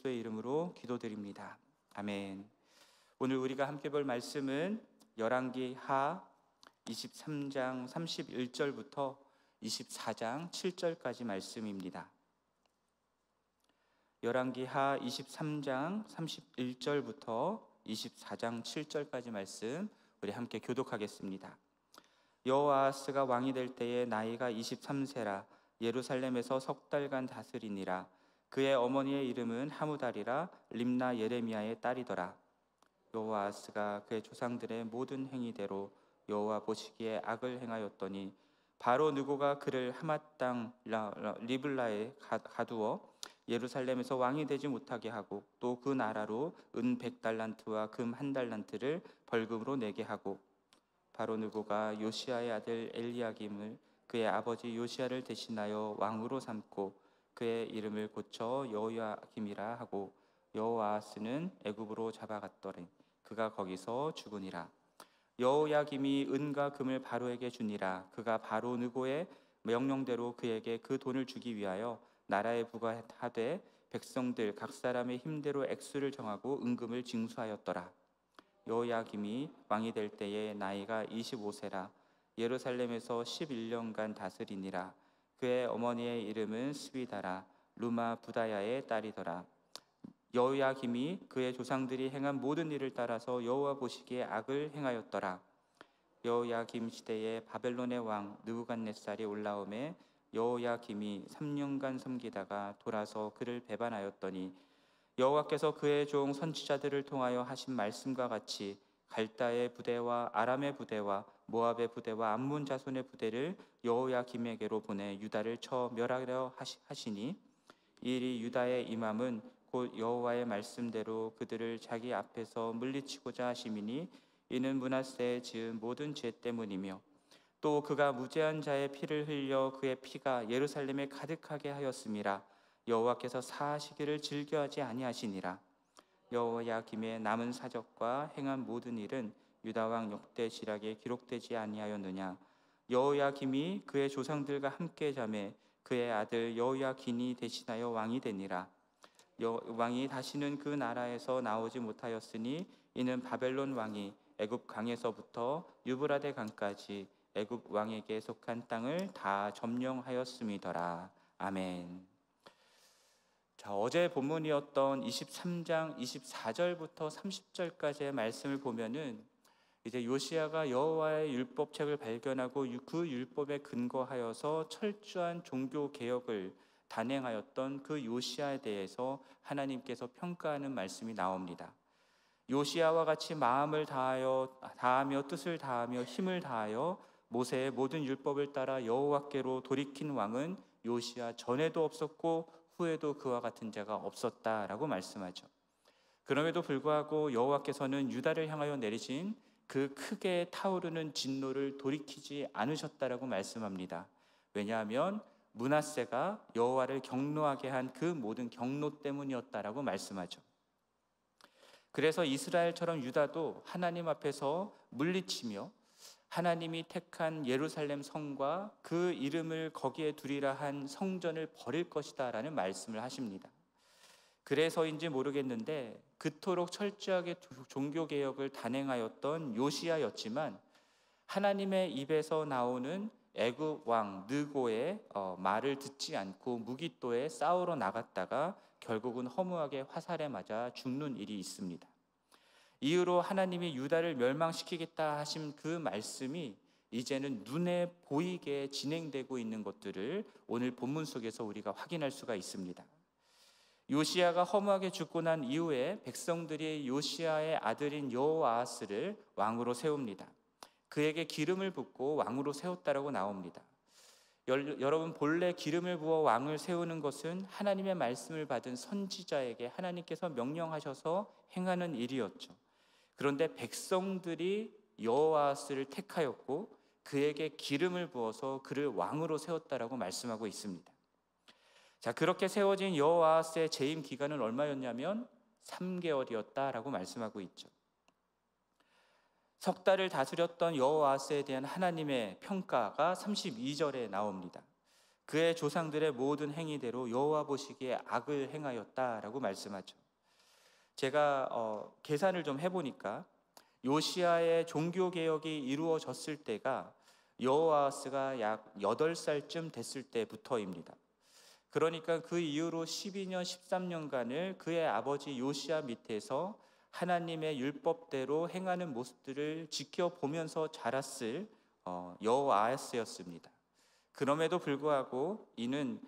그리스도의 이름으로 기도드립니다. 아멘. 오늘 우리가 함께 볼 말씀은 열왕기 하 23장 31절부터 24장 7절까지 말씀입니다. 열왕기 하 23장 31절부터 24장 7절까지 말씀 우리 함께 교독하겠습니다. 여호아하스가 왕이 될 때에 나이가 23세라 예루살렘에서 석 달간 다스리니라. 그의 어머니의 이름은 하무달이라 림나 예레미야의 딸이더라. 여호아하스가 그의 조상들의 모든 행위대로 여호와 보시기에 악을 행하였더니 바로 느고가 그를 하맛 땅 리블라에 가두어 예루살렘에서 왕이 되지 못하게 하고 또 그 나라로 은 100달란트와 금 1달란트를 벌금으로 내게 하고 바로 느고가 요시야의 아들 엘리야김을 그의 아버지 요시야를 대신하여 왕으로 삼고 그의 이름을 고쳐 여호야김이라 하고 여호아하스는 애굽으로 잡아갔더니 그가 거기서 죽으니라. 여호야김이 은과 금을 바로에게 주니라. 그가 바로 느고의 명령대로 그에게 그 돈을 주기 위하여 나라에 부과하되 백성들 각 사람의 힘대로 액수를 정하고 은금을 징수하였더라. 여호야김이 왕이 될 때에 나이가 25세라 예루살렘에서 11년간 다스리니라. 그의 어머니의 이름은 스비다라 루마 부다야의 딸이더라. 여호야김이 그의 조상들이 행한 모든 일을 따라서 여호와 보시기에 악을 행하였더라. 여호야김 시대에 바벨론의 왕 느부갓네살이 올라오매 여호야김이 3년간 섬기다가 돌아서 그를 배반하였더니 여호와께서 그의 종 선지자들을 통하여 하신 말씀과 같이 갈다의 부대와 아람의 부대와 모압의 부대와 암몬 자손의 부대를 여호야김에게로 보내 유다를 쳐 멸하려 하시니 이 일이 유다의 임함은 곧 여호와의 말씀대로 그들을 자기 앞에서 물리치고자 하심이니 이는 므낫세의 지은 모든 죄 때문이며 또 그가 무죄한 자의 피를 흘려 그의 피가 예루살렘에 가득하게 하였음이라. 여호와께서 사하시기를 즐겨하지 아니하시니라. 여호야김의 남은 사적과 행한 모든 일은 유다 왕 역대 지략에 기록되지 아니하였느냐. 여호야김이 그의 조상들과 함께 자매 그의 아들 여호야긴이 대신하여 왕이 되니라. 왕이 다시는 그 나라에서 나오지 못하였으니 이는 바벨론 왕이 애굽 강에서부터 유브라데 강까지 애굽 왕에게 속한 땅을 다 점령하였음이더라. 아멘. 자, 어제 본문이었던 23장 24절부터 30절까지의 말씀을 보면은 이제 요시야가 여호와의 율법책을 발견하고 그 율법에 근거하여서 철저한 종교 개혁을 단행하였던 그 요시야에 대해서 하나님께서 평가하는 말씀이 나옵니다. 요시야와 같이 마음을 다하며 뜻을 다하며 힘을 다하여 모세의 모든 율법을 따라 여호와께로 돌이킨 왕은 요시야 전에도 없었고 후에도 그와 같은 자가 없었다라고 말씀하죠. 그럼에도 불구하고 여호와께서는 유다를 향하여 내리신 그 크게 타오르는 진노를 돌이키지 않으셨다라고 말씀합니다. 왜냐하면 므낫세가 여호와를 경노하게 한 그 모든 경노 때문이었다라고 말씀하죠. 그래서 이스라엘처럼 유다도 하나님 앞에서 물리치며 하나님이 택한 예루살렘 성과 그 이름을 거기에 두리라 한 성전을 버릴 것이다 라는 말씀을 하십니다. 그래서인지 모르겠는데 그토록 철저하게 종교개혁을 단행하였던 요시야였지만 하나님의 입에서 나오는 애굽 왕 느고의 말을 듣지 않고 무기또에 싸우러 나갔다가 결국은 허무하게 화살에 맞아 죽는 일이 있습니다. 이후로 하나님이 유다를 멸망시키겠다 하신 그 말씀이 이제는 눈에 보이게 진행되고 있는 것들을 오늘 본문 속에서 우리가 확인할 수가 있습니다. 요시야가 허무하게 죽고 난 이후에 백성들이 요시야의 아들인 여호아하스를 왕으로 세웁니다. 그에게 기름을 붓고 왕으로 세웠다라고 나옵니다. 여러분, 본래 기름을 부어 왕을 세우는 것은 하나님의 말씀을 받은 선지자에게 하나님께서 명령하셔서 행하는 일이었죠. 그런데 백성들이 여호아하스를 택하였고 그에게 기름을 부어서 그를 왕으로 세웠다라고 말씀하고 있습니다. 자, 그렇게 세워진 여호아하스의 재임 기간은 얼마였냐면 3개월이었다라고 말씀하고 있죠. 석 달을 다스렸던 여호아하스에 대한 하나님의 평가가 32절에 나옵니다. 그의 조상들의 모든 행위대로 여호와 보시기에 악을 행하였다라고 말씀하죠. 제가 계산을 좀 해보니까 요시야의 종교개혁이 이루어졌을 때가 여호아하스가 약 8살쯤 됐을 때부터입니다. 그러니까 그 이후로 12년, 13년간을 그의 아버지 요시야 밑에서 하나님의 율법대로 행하는 모습들을 지켜보면서 자랐을 여호아하스였습니다. 그럼에도 불구하고 이는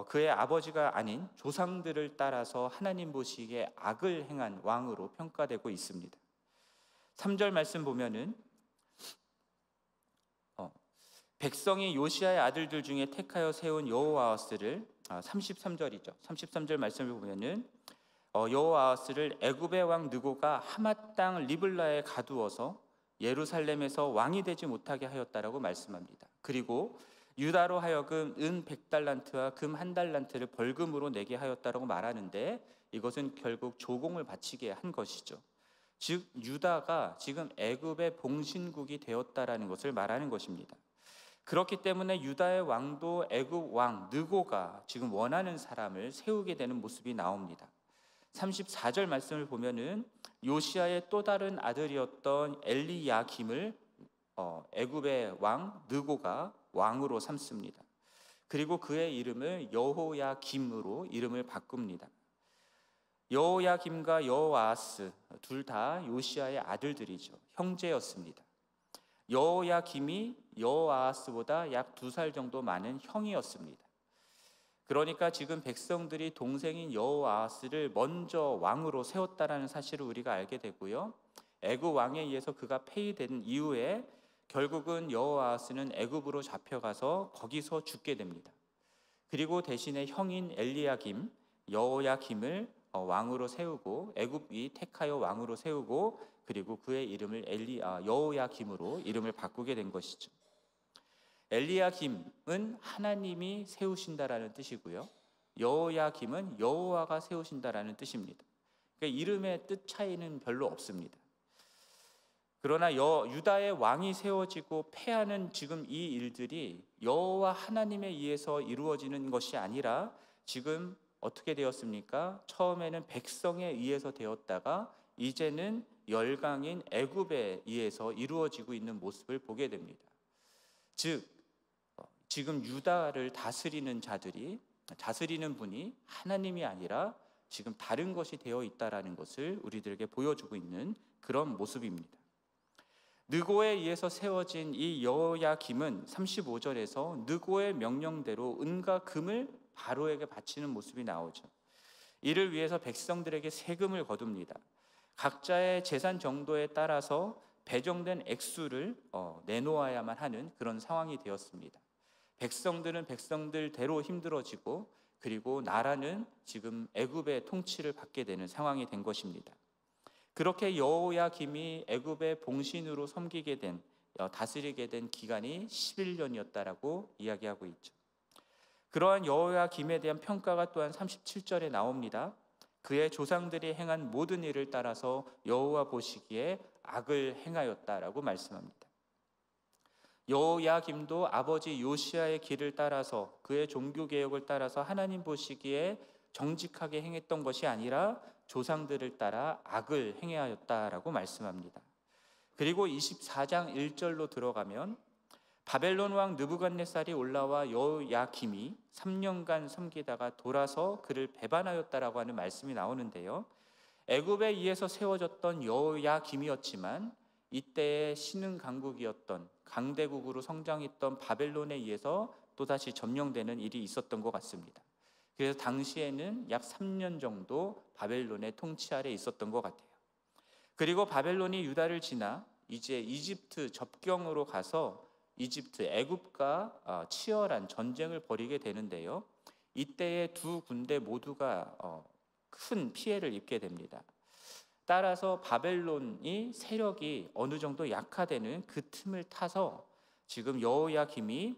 그의 아버지가 아닌 조상들을 따라서 하나님 보시기에 악을 행한 왕으로 평가되고 있습니다. 3절 말씀 보면은 백성이 요시야의 아들들 중에 택하여 세운 여호아하스를 33절이죠. 33절 말씀을 보면은 여호아하스를 애굽의 왕 느고가 하맛 땅 리블라에 가두어서 예루살렘에서 왕이 되지 못하게 하였다라고 말씀합니다. 그리고 유다로 하여금 은 100달란트와 금 1달란트를 벌금으로 내게 하였다라고 말하는데 이것은 결국 조공을 바치게 한 것이죠. 즉 유다가 지금 애굽의 봉신국이 되었다라는 것을 말하는 것입니다. 그렇기 때문에 유다의 왕도 애굽 왕 느고가 지금 원하는 사람을 세우게 되는 모습이 나옵니다. 34절 말씀을 보면은 요시야의 또 다른 아들이었던 엘리야김을 애굽의 왕 느고가 왕으로 삼습니다. 그리고 그의 이름을 여호야김으로 이름을 바꿉니다. 여호야김과 여호아하스 둘 다 요시야의 아들들이죠. 형제였습니다. 여호야김이 여호아하스보다 약 2살 정도 많은 형이었습니다. 그러니까 지금 백성들이 동생인 여호아하스를 먼저 왕으로 세웠다라는 사실을 우리가 알게 되고요. 애굽 왕에 의해서 그가 폐위된 이후에 결국은 여호아하스는 애굽으로 잡혀가서 거기서 죽게 됩니다. 그리고 대신에 형인 엘리야김, 여호야김을 왕으로 세우고 애굽이 택하여 왕으로 세우고 그리고 그의 이름을 여호야김으로 이름을 바꾸게 된 것이죠. 엘리야김은 하나님이 세우신다라는 뜻이고요. 여호야김은 여호와가 세우신다라는 뜻입니다. 그러니까 이름의 뜻 차이는 별로 없습니다. 그러나 유다의 왕이 세워지고 패하는 지금 이 일들이 여호와 하나님에 의해서 이루어지는 것이 아니라 지금 어떻게 되었습니까? 처음에는 백성에 의해서 되었다가 이제는 열강인 애굽에 의해서 이루어지고 있는 모습을 보게 됩니다. 즉 지금 유다를 다스리는 분이 하나님이 아니라 지금 다른 것이 되어 있다라는 것을 우리들에게 보여주고 있는 그런 모습입니다. 느고에 의해서 세워진 이 여호야김은 35절에서 느고의 명령대로 은과 금을 바로에게 바치는 모습이 나오죠. 이를 위해서 백성들에게 세금을 거둡니다. 각자의 재산 정도에 따라서 배정된 액수를 내놓아야만 하는 그런 상황이 되었습니다. 백성들은 백성들대로 힘들어지고 그리고 나라는 지금 애굽의 통치를 받게 되는 상황이 된 것입니다. 그렇게 여호야김이 애굽의 봉신으로 다스리게 된 기간이 11년이었다라고 이야기하고 있죠. 그러한 여호야김에 대한 평가가 또한 37절에 나옵니다. 그의 조상들이 행한 모든 일을 따라서 여호와 보시기에 악을 행하였다라고 말씀합니다. 여호야김도 아버지 요시야의 길을 따라서 그의 종교개혁을 따라서 하나님 보시기에 정직하게 행했던 것이 아니라 조상들을 따라 악을 행하였다라고 말씀합니다. 그리고 24장 1절로 들어가면 바벨론 왕 느부갓네살이 올라와 여호야김이 3년간 섬기다가 돌아서 그를 배반하였다라고 하는 말씀이 나오는데요. 애굽에 의해서 세워졌던 여호야김이었지만 이때의 신흥 강국이었던 강대국으로 성장했던 바벨론에 의해서 또다시 점령되는 일이 있었던 것 같습니다. 그래서 당시에는 약 3년 정도 바벨론의 통치 아래 있었던 것 같아요. 그리고 바벨론이 유다를 지나 이제 이집트 접경으로 가서 애굽과 치열한 전쟁을 벌이게 되는데요. 이때의 두 군대 모두가 큰 피해를 입게 됩니다. 따라서 바벨론이 세력이 어느 정도 약화되는 그 틈을 타서 지금 여호야김이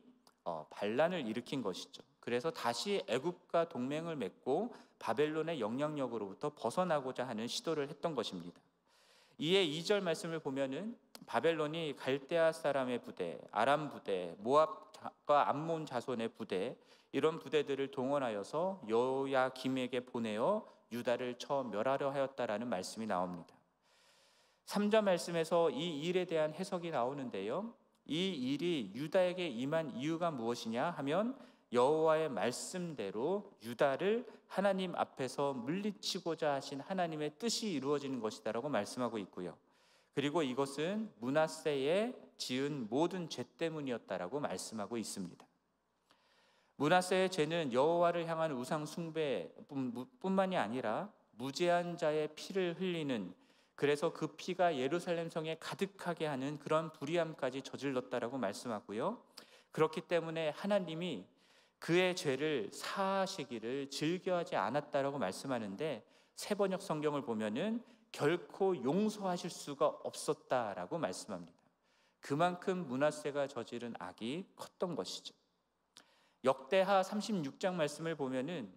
반란을 일으킨 것이죠. 그래서 다시 애굽과 동맹을 맺고 바벨론의 영향력으로부터 벗어나고자 하는 시도를 했던 것입니다. 이에 2절 말씀을 보면은 바벨론이 갈대아 사람의 부대, 아람 부대, 모압과 암몬 자손의 부대, 이런 부대들을 동원하여서 여호야김에게 보내어 유다를 쳐 멸하려 하였다라는 말씀이 나옵니다. 3절 말씀에서 이 일에 대한 해석이 나오는데요, 이 일이 유다에게 임한 이유가 무엇이냐 하면 여호와의 말씀대로 유다를 하나님 앞에서 물리치고자 하신 하나님의 뜻이 이루어지는 것이다라고 말씀하고 있고요, 그리고 이것은 므낫세의 지은 모든 죄 때문이었다라고 말씀하고 있습니다. 므낫세의 죄는 여호와를 향한 우상 숭배뿐만이 아니라 무죄한 자의 피를 흘리는, 그래서 그 피가 예루살렘 성에 가득하게 하는 그런 불의함까지 저질렀다라고 말씀하고요, 그렇기 때문에 하나님이 그의 죄를 사하시기를 즐겨하지 않았다라고 말씀하는데, 새번역 성경을 보면은 결코 용서하실 수가 없었다라고 말씀합니다. 그만큼 므낫세가 저지른 악이 컸던 것이죠. 역대하 36장 말씀을 보면은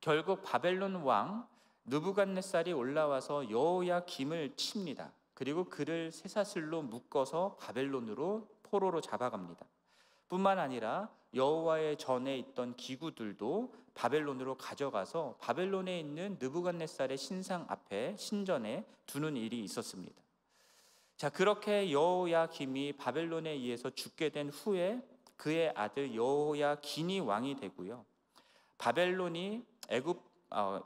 결국 바벨론 왕 느부갓네살이 올라와서 여호야김을 칩니다. 그리고 그를 쇠사슬로 묶어서 바벨론으로 포로로 잡아갑니다. 뿐만 아니라 여호와의 전에 있던 기구들도 바벨론으로 가져가서 바벨론에 있는 느부갓네살의 신상 앞에 신전에 두는 일이 있었습니다. 자, 그렇게 여호야김이 바벨론에 의해서 죽게 된 후에 그의 아들 여호야긴이 왕이 되고요, 바벨론이 애굽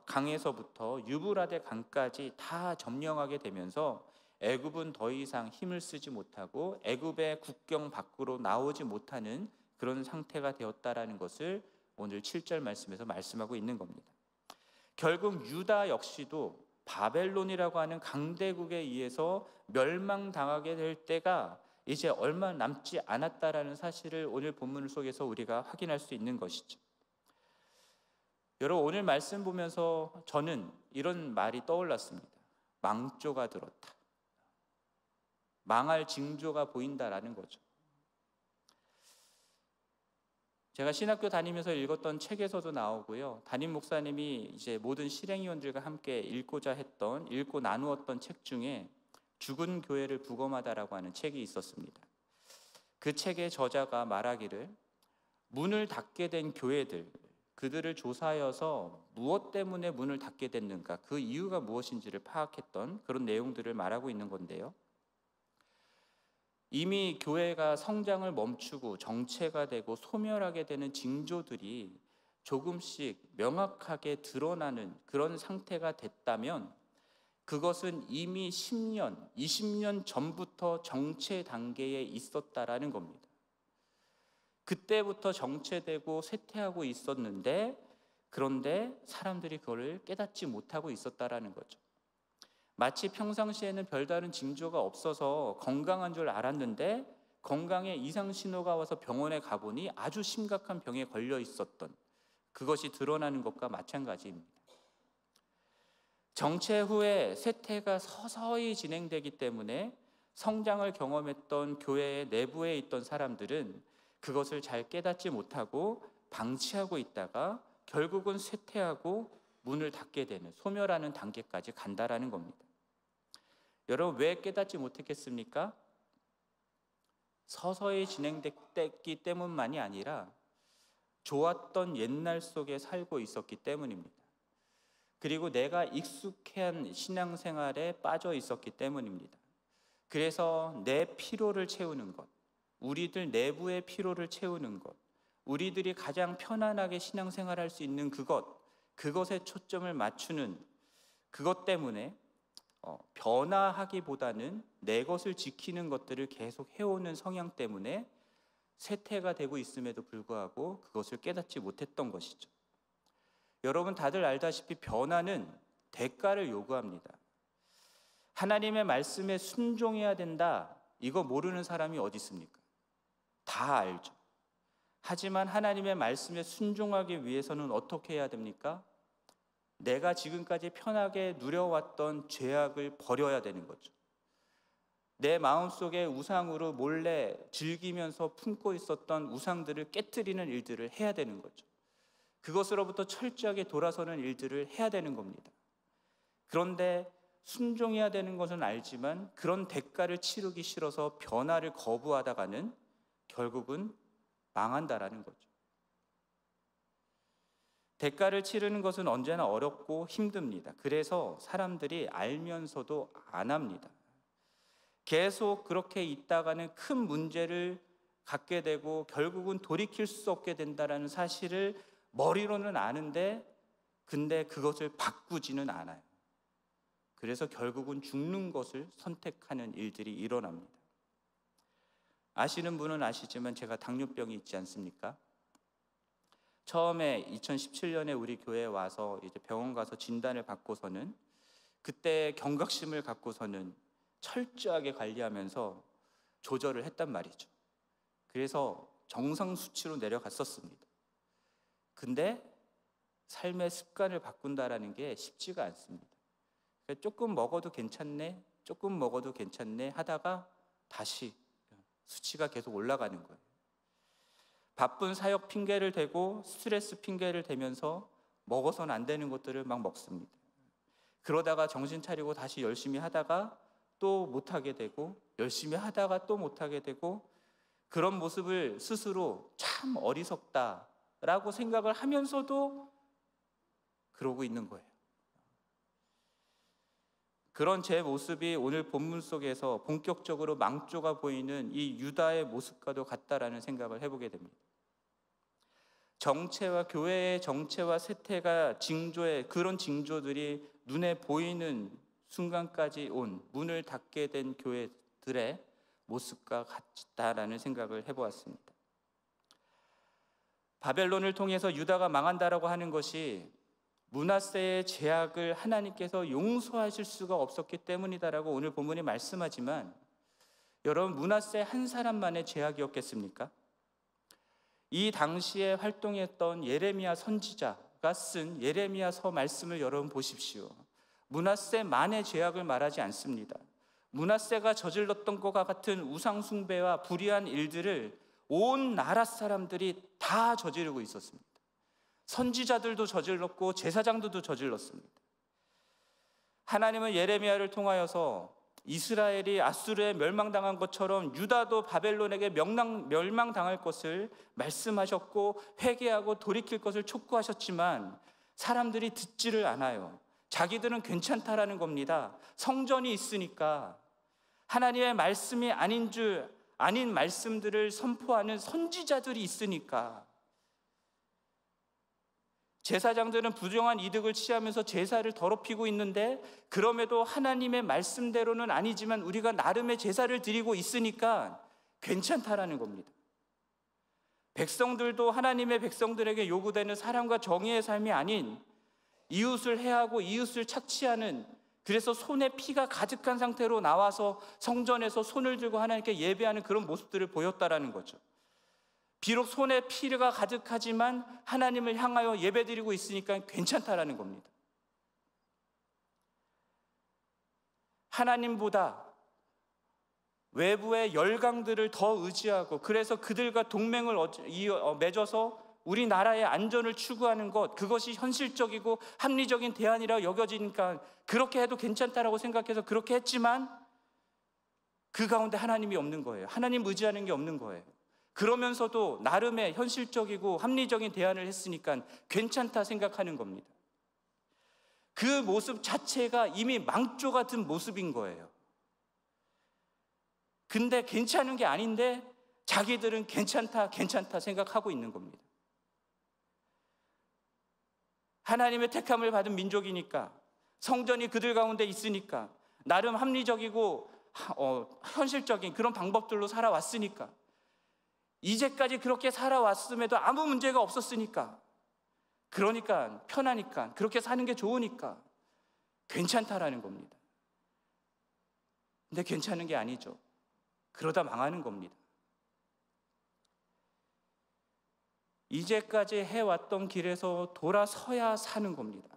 강에서부터 유브라데 강까지 다 점령하게 되면서 애굽은 더 이상 힘을 쓰지 못하고 애굽의 국경 밖으로 나오지 못하는 그런 상태가 되었다라는 것을 오늘 7절 말씀에서 말씀하고 있는 겁니다. 결국 유다 역시도 바벨론이라고 하는 강대국에 의해서 멸망당하게 될 때가 이제 얼마 남지 않았다라는 사실을 오늘 본문 속에서 우리가 확인할 수 있는 것이죠. 여러분, 오늘 말씀 보면서 저는 이런 말이 떠올랐습니다. 망조가 들었다. 망할 징조가 보인다라는 거죠. 제가 신학교 다니면서 읽었던 책에서도 나오고요, 담임 목사님이 이제 모든 실행위원들과 함께 읽고 나누었던 책 중에 죽은 교회를 부검하다라고 하는 책이 있었습니다. 그 책의 저자가 말하기를 문을 닫게 된 교회들, 그들을 조사하여서 무엇 때문에 문을 닫게 됐는가, 그 이유가 무엇인지를 파악했던 그런 내용들을 말하고 있는 건데요, 이미 교회가 성장을 멈추고 정체가 되고 소멸하게 되는 징조들이 조금씩 명확하게 드러나는 그런 상태가 됐다면 그것은 이미 10년, 20년 전부터 정체 단계에 있었다라는 겁니다. 그때부터 정체되고 쇠퇴하고 있었는데, 그런데 사람들이 그걸 깨닫지 못하고 있었다라는 거죠. 마치 평상시에는 별다른 징조가 없어서 건강한 줄 알았는데 건강에 이상 신호가 와서 병원에 가보니 아주 심각한 병에 걸려 있었던, 그것이 드러나는 것과 마찬가지입니다. 정체 후에 쇠퇴가 서서히 진행되기 때문에 성장을 경험했던 교회의 내부에 있던 사람들은 그것을 잘 깨닫지 못하고 방치하고 있다가 결국은 쇠퇴하고 문을 닫게 되는, 소멸하는 단계까지 간다라는 겁니다. 여러분, 왜 깨닫지 못했겠습니까? 서서히 진행됐기 때문만이 아니라 좋았던 옛날 속에 살고 있었기 때문입니다. 그리고 내가 익숙한 신앙생활에 빠져 있었기 때문입니다. 그래서 내 피로를 채우는 것, 우리들 내부의 피로를 채우는 것, 우리들이 가장 편안하게 신앙생활할 수 있는 그것에 초점을 맞추는 그것 때문에 변화하기보다는 내 것을 지키는 것들을 계속 해오는 성향 때문에 쇠퇴가 되고 있음에도 불구하고 그것을 깨닫지 못했던 것이죠. 여러분, 다들 알다시피 변화는 대가를 요구합니다. 하나님의 말씀에 순종해야 된다, 이거 모르는 사람이 어디 있습니까? 다 알죠. 하지만 하나님의 말씀에 순종하기 위해서는 어떻게 해야 됩니까? 내가 지금까지 편하게 누려왔던 죄악을 버려야 되는 거죠. 내 마음속에 우상으로 몰래 즐기면서 품고 있었던 우상들을 깨트리는 일들을 해야 되는 거죠. 그것으로부터 철저하게 돌아서는 일들을 해야 되는 겁니다. 그런데 순종해야 되는 것은 알지만 그런 대가를 치르기 싫어서 변화를 거부하다가는 결국은 망한다라는 거죠. 대가를 치르는 것은 언제나 어렵고 힘듭니다. 그래서 사람들이 알면서도 안 합니다. 계속 그렇게 있다가는 큰 문제를 갖게 되고 결국은 돌이킬 수 없게 된다는 사실을 머리로는 아는데 근데 그것을 바꾸지는 않아요. 그래서 결국은 죽는 것을 선택하는 일들이 일어납니다. 아시는 분은 아시지만 제가 당뇨병이 있지 않습니까? 처음에 2017년에 우리 교회에 와서 이제 병원 가서 진단을 받고서는 그때 경각심을 갖고서는 철저하게 관리하면서 조절을 했단 말이죠. 그래서 정상 수치로 내려갔었습니다. 근데 삶의 습관을 바꾼다라는 게 쉽지가 않습니다. 조금 먹어도 괜찮네, 조금 먹어도 괜찮네 하다가 다시 수치가 계속 올라가는 거예요. 바쁜 사역 핑계를 대고 스트레스 핑계를 대면서 먹어서는 안 되는 것들을 막 먹습니다. 그러다가 정신 차리고 다시 열심히 하다가 또 못하게 되고 열심히 하다가 또 못하게 되고 그런 모습을 스스로 참 어리석다라고 생각을 하면서도 그러고 있는 거예요. 그런 제 모습이 오늘 본문 속에서 본격적으로 망조가 보이는 이 유다의 모습과도 같다라는 생각을 해보게 됩니다. 정체와 교회의 정체와 쇠퇴가 징조의 그런 징조들이 눈에 보이는 순간까지 온 문을 닫게 된 교회들의 모습과 같다라는 생각을 해보았습니다. 바벨론을 통해서 유다가 망한다라고 하는 것이 므낫세의 죄악을 하나님께서 용서하실 수가 없었기 때문이다라고 오늘 본문이 말씀하지만 여러분, 므낫세 한 사람만의 죄악이었겠습니까? 이 당시에 활동했던 예레미야 선지자가 쓴 예레미야서 말씀을 여러분 보십시오. 므낫세만의 죄악을 말하지 않습니다. 므낫세가 저질렀던 것과 같은 우상 숭배와 불의한 일들을 온 나라 사람들이 다 저지르고 있었습니다. 선지자들도 저질렀고 제사장들도 저질렀습니다. 하나님은 예레미야를 통하여서 이스라엘이 아수르에 멸망당한 것처럼 유다도 바벨론에게 멸망당할 것을 말씀하셨고 회개하고 돌이킬 것을 촉구하셨지만 사람들이 듣지를 않아요. 자기들은 괜찮다라는 겁니다. 성전이 있으니까, 하나님의 말씀이 아닌 말씀들을 선포하는 선지자들이 있으니까. 제사장들은 부정한 이득을 취하면서 제사를 더럽히고 있는데 그럼에도 하나님의 말씀대로는 아니지만 우리가 나름의 제사를 드리고 있으니까 괜찮다라는 겁니다. 백성들도 하나님의 백성들에게 요구되는 사랑과 정의의 삶이 아닌 이웃을 해하고 이웃을 착취하는, 그래서 손에 피가 가득한 상태로 나와서 성전에서 손을 들고 하나님께 예배하는 그런 모습들을 보였다라는 거죠. 비록 손에 피가 가득하지만 하나님을 향하여 예배드리고 있으니까 괜찮다라는 겁니다. 하나님보다 외부의 열강들을 더 의지하고 그래서 그들과 동맹을 맺어서 우리나라의 안전을 추구하는 것, 그것이 현실적이고 합리적인 대안이라고 여겨지니까 그렇게 해도 괜찮다라고 생각해서 그렇게 했지만 그 가운데 하나님이 없는 거예요. 하나님 의지하는 게 없는 거예요. 그러면서도 나름의 현실적이고 합리적인 대안을 했으니까 괜찮다 생각하는 겁니다. 그 모습 자체가 이미 망조 같은 모습인 거예요. 근데 괜찮은 게 아닌데 자기들은 괜찮다 생각하고 있는 겁니다. 하나님의 택함을 받은 민족이니까, 성전이 그들 가운데 있으니까, 나름 합리적이고 현실적인 그런 방법들로 살아왔으니까, 이제까지 그렇게 살아왔음에도 아무 문제가 없었으니까, 그러니까 편하니까, 그렇게 사는 게 좋으니까 괜찮다라는 겁니다. 근데 괜찮은 게 아니죠. 그러다 망하는 겁니다. 이제까지 해왔던 길에서 돌아서야 사는 겁니다.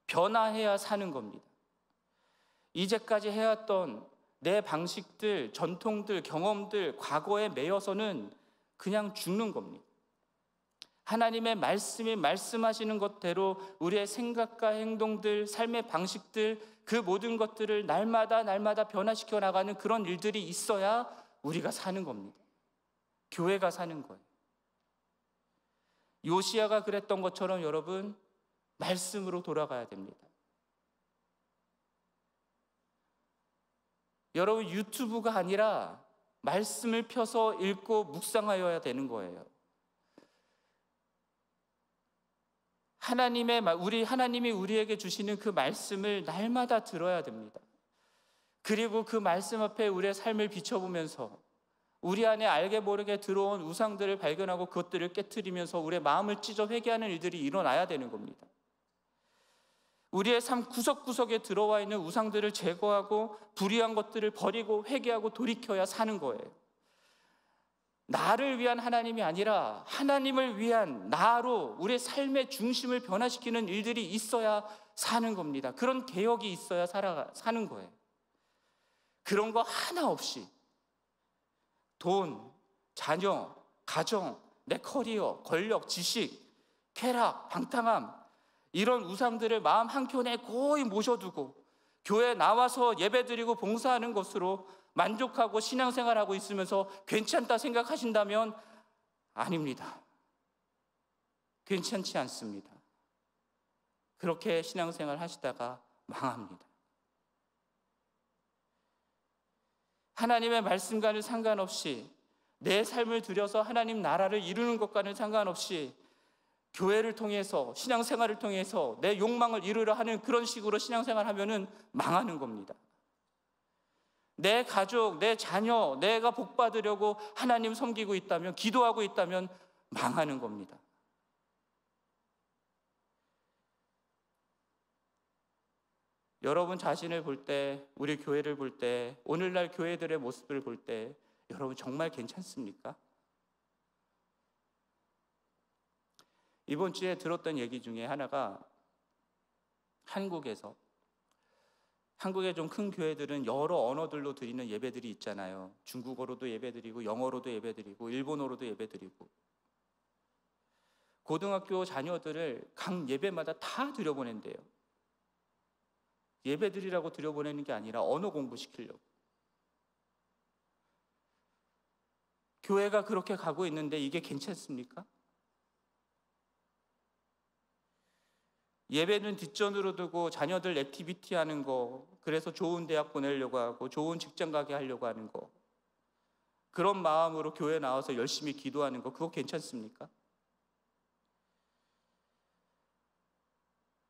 변화해야 사는 겁니다. 이제까지 해왔던 내 방식들, 전통들, 경험들, 과거에 매여서는 그냥 죽는 겁니다. 하나님의 말씀이 말씀하시는 것대로 우리의 생각과 행동들, 삶의 방식들, 그 모든 것들을 날마다 변화시켜 나가는 그런 일들이 있어야 우리가 사는 겁니다. 교회가 사는 거예요. 요시야가 그랬던 것처럼 여러분, 말씀으로 돌아가야 됩니다. 여러분, 유튜브가 아니라 말씀을 펴서 읽고 묵상하여야 되는 거예요. 하나님이 우리에게 주시는 그 말씀을 날마다 들어야 됩니다. 그리고 그 말씀 앞에 우리의 삶을 비춰보면서 우리 안에 알게 모르게 들어온 우상들을 발견하고 그것들을 깨트리면서 우리의 마음을 찢어 회개하는 일들이 일어나야 되는 겁니다. 우리의 삶 구석구석에 들어와 있는 우상들을 제거하고 불의한 것들을 버리고 회개하고 돌이켜야 사는 거예요. 나를 위한 하나님이 아니라 하나님을 위한 나로 우리의 삶의 중심을 변화시키는 일들이 있어야 사는 겁니다. 그런 개혁이 있어야 사는 거예요. 그런 거 하나 없이 돈, 자녀, 가정, 내 커리어, 권력, 지식, 쾌락, 방탕함, 이런 우상들을 마음 한켠에 고이 모셔두고 교회에 나와서 예배드리고 봉사하는 것으로 만족하고 신앙생활하고 있으면서 괜찮다 생각하신다면 아닙니다. 괜찮지 않습니다. 그렇게 신앙생활 하시다가 망합니다. 하나님의 말씀과는 상관없이 내 삶을 들여서 하나님 나라를 이루는 것과는 상관없이 교회를 통해서 신앙생활을 통해서 내 욕망을 이루려 하는 그런 식으로 신앙생활하면은 망하는 겁니다. 내 가족, 내 자녀, 내가 복 받으려고 하나님 섬기고 있다면, 기도하고 있다면 망하는 겁니다. 여러분 자신을 볼 때, 우리 교회를 볼 때, 오늘날 교회들의 모습을 볼 때 여러분 정말 괜찮습니까? 이번 주에 들었던 얘기 중에 하나가 한국의 좀 큰 교회들은 여러 언어들로 드리는 예배들이 있잖아요. 중국어로도 예배드리고 영어로도 예배드리고 일본어로도 예배드리고 고등학교 자녀들을 각 예배마다 다 들여보낸대요. 예배드리라고 들여보내는 게 아니라 언어 공부시키려고. 교회가 그렇게 가고 있는데 이게 괜찮습니까? 예배는 뒷전으로 두고 자녀들 액티비티 하는 거, 그래서 좋은 대학 보내려고 하고 좋은 직장 가게 하려고 하는 거, 그런 마음으로 교회 나와서 열심히 기도하는 거, 그거 괜찮습니까?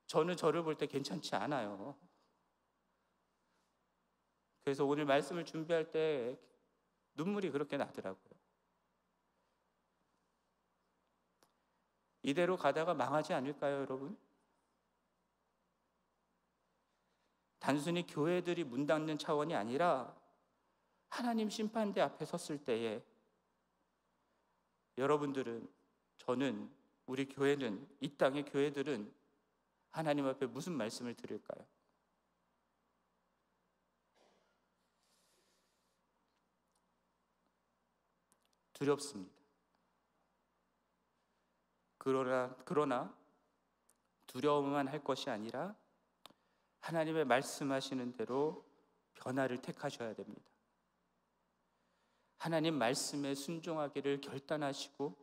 저는 저를 볼 때 괜찮지 않아요. 그래서 오늘 말씀을 준비할 때 눈물이 그렇게 나더라고요. 이대로 가다가 망하지 않을까요, 여러분? 단순히 교회들이 문 닫는 차원이 아니라 하나님 심판대 앞에 섰을 때에 여러분들은, 저는, 우리 교회는, 이 땅의 교회들은 하나님 앞에 무슨 말씀을 들을까요? 두렵습니다. 그러나 두려움만 할 것이 아니라 하나님의 말씀하시는 대로 변화를 택하셔야 됩니다. 하나님 말씀에 순종하기를 결단하시고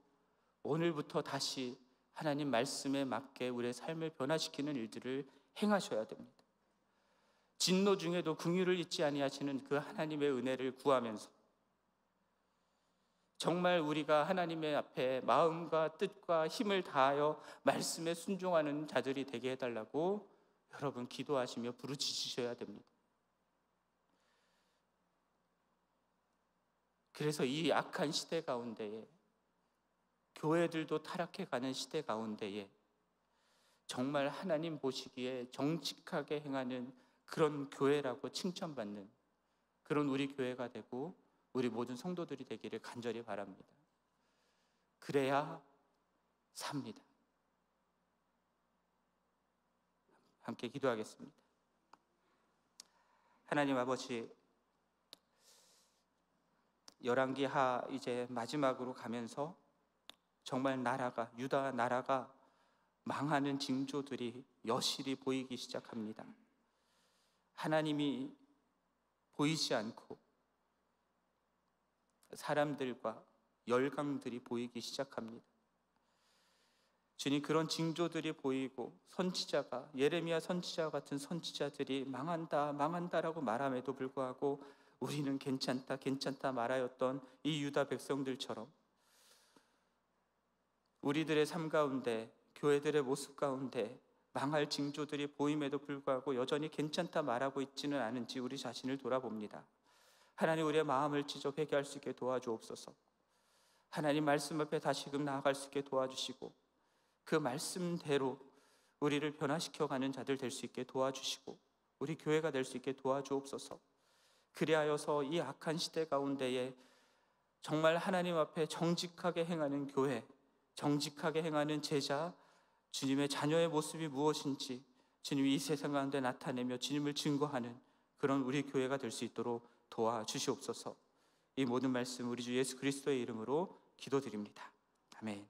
오늘부터 다시 하나님 말씀에 맞게 우리의 삶을 변화시키는 일들을 행하셔야 됩니다. 진노 중에도 긍휼을 잊지 아니하시는 그 하나님의 은혜를 구하면서 정말 우리가 하나님의 앞에 마음과 뜻과 힘을 다하여 말씀에 순종하는 자들이 되게 해달라고 여러분 기도하시며 부르짖으셔야 됩니다. 그래서 이 악한 시대 가운데에, 교회들도 타락해가는 시대 가운데에 정말 하나님 보시기에 정직하게 행하는 그런 교회라고 칭찬받는 그런 우리 교회가 되고 우리 모든 성도들이 되기를 간절히 바랍니다. 그래야 삽니다. 함께 기도하겠습니다. 하나님 아버지, 열왕기하 이제 마지막으로 가면서 정말 나라가, 유다 나라가 망하는 징조들이 여실히 보이기 시작합니다. 하나님이 보이지 않고 사람들과 열강들이 보이기 시작합니다. 주님, 그런 징조들이 보이고 선지자가, 예레미야 선지자 같은 선지자들이 망한다 망한다라고 말함에도 불구하고 우리는 괜찮다 괜찮다 말하였던 이 유다 백성들처럼 우리들의 삶 가운데, 교회들의 모습 가운데 망할 징조들이 보임에도 불구하고 여전히 괜찮다 말하고 있지는 않은지 우리 자신을 돌아봅니다. 하나님, 우리의 마음을 찢어 회개할 수 있게 도와주옵소서. 하나님 말씀 앞에 다시금 나아갈 수 있게 도와주시고 그 말씀대로 우리를 변화시켜가는 자들 될 수 있게 도와주시고 우리 교회가 될 수 있게 도와주옵소서. 그리하여서 이 악한 시대 가운데에 정말 하나님 앞에 정직하게 행하는 교회, 정직하게 행하는 제자, 주님의 자녀의 모습이 무엇인지 주님이 이 세상 가운데 나타내며 주님을 증거하는 그런 우리 교회가 될 수 있도록 도와주시옵소서. 이 모든 말씀 우리 주 예수 그리스도의 이름으로 기도드립니다. 아멘.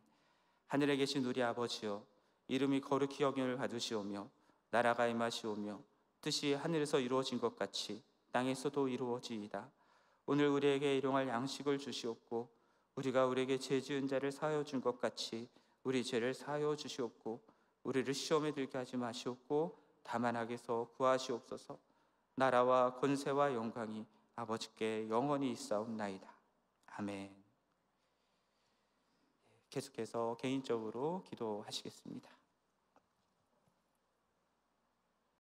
하늘에 계신 우리 아버지여, 이름이 거룩히 여김을 받으시오며 나라가 임하시오며 뜻이 하늘에서 이루어진 것 같이 땅에서도 이루어지이다. 오늘 우리에게 일용할 양식을 주시옵고 우리가 우리에게 죄 지은 자를 사하여 준 것 같이 우리 죄를 사하여 주시옵고 우리를 시험에 들게 하지 마시옵고 다만 악에서 구하시옵소서. 나라와 권세와 영광이 아버지께 영원히 있사옵나이다. 아멘. 계속해서 개인적으로 기도하시겠습니다.